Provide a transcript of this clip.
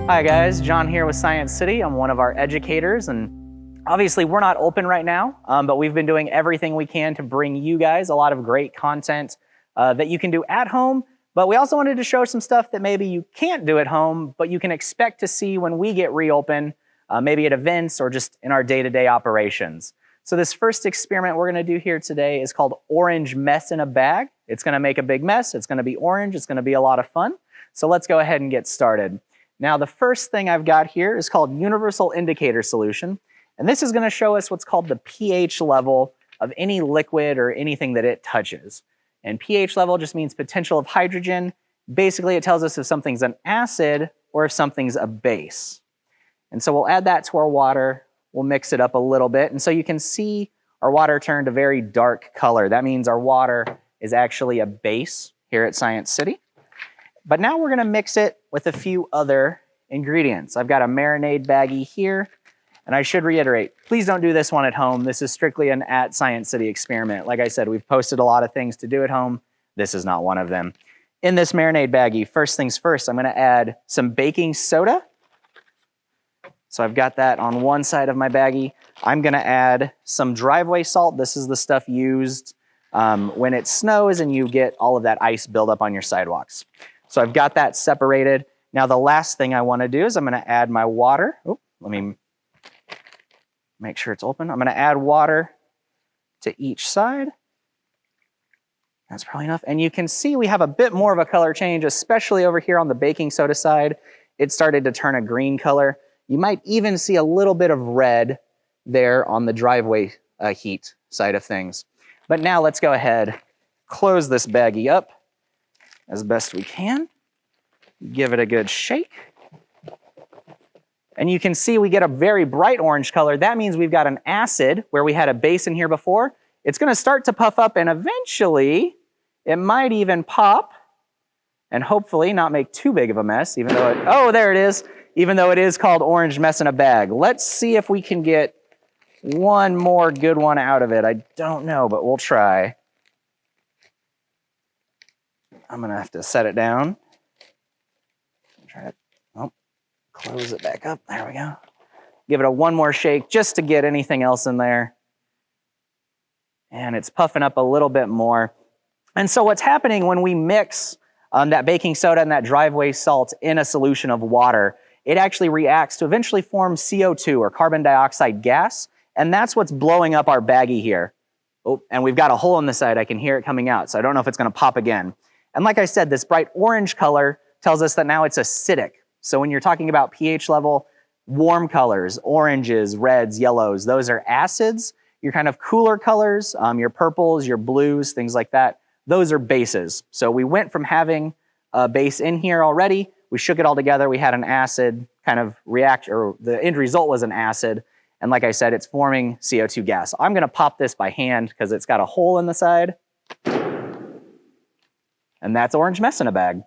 Hi guys, John here with Science City. I'm one of our educators, and obviously we're not open right now, but we've been doing everything we can to bring you guys a lot of great content that you can do at home, but we also wanted to show some stuff that maybe you can't do at home, but you can expect to see when we get reopened, maybe at events or just in our day-to-day operations. So this first experiment we're gonna do here today is called Orange Mess in a Bag. It's gonna make a big mess, it's gonna be orange, it's gonna be a lot of fun. So let's go ahead and get started. Now, the first thing I've got here is called Universal Indicator Solution, and this is gonna show us what's called the pH level of any liquid or anything that it touches. And pH level just means potential of hydrogen. Basically, it tells us if something's an acid or if something's a base. And so we'll add that to our water, we'll mix it up a little bit, and so you can see our water turned a very dark color. That means our water is actually a base here at Science City. But now we're gonna mix it with a few other ingredients. I've got a marinade baggie here, and I should reiterate, please don't do this one at home. This is strictly an at Science City experiment. Like I said, we've posted a lot of things to do at home. This is not one of them. In this marinade baggie, first things first, I'm gonna add some baking soda. So I've got that on one side of my baggie. I'm gonna add some driveway salt. This is the stuff used when it snows and you get all of that ice buildup on your sidewalks. So I've got that separated. Now the last thing I wanna do is I'm gonna add my water. Oh, let me make sure it's open. I'm gonna add water to each side. That's probably enough. And you can see we have a bit more of a color change, especially over here on the baking soda side. It started to turn a green color. You might even see a little bit of red there on the driveway heat side of things. But now let's go ahead, close this baggie up as best we can. Give it a good shake. And you can see we get a very bright orange color. That means we've got an acid where we had a base in here before. It's gonna start to puff up and eventually it might even pop and hopefully not make too big of a mess, even though oh, there it is. Even though it is called Orange Mess in a Bag. Let's see if we can get one more good one out of it. I don't know, but we'll try. I'm gonna have to set it down. Try to, oh, close it back up. There we go. Give it a one more shake just to get anything else in there. And it's puffing up a little bit more. And so what's happening when we mix that baking soda and that driveway salt in a solution of water, it actually reacts to eventually form CO2 or carbon dioxide gas. And that's what's blowing up our baggie here. Oh, and we've got a hole in the side. I can hear it coming out. So I don't know if it's gonna pop again. And like I said, this bright orange color tells us that now it's acidic. So when you're talking about pH level, warm colors, oranges, reds, yellows, those are acids. Your kind of cooler colors, your purples, your blues, things like that, those are bases. So we went from having a base in here already, we shook it all together, we had an acid kind of react, or the end result was an acid. And like I said, it's forming CO2 gas. I'm gonna pop this by hand because it's got a hole in the side. And that's Orange Mess in a Bag.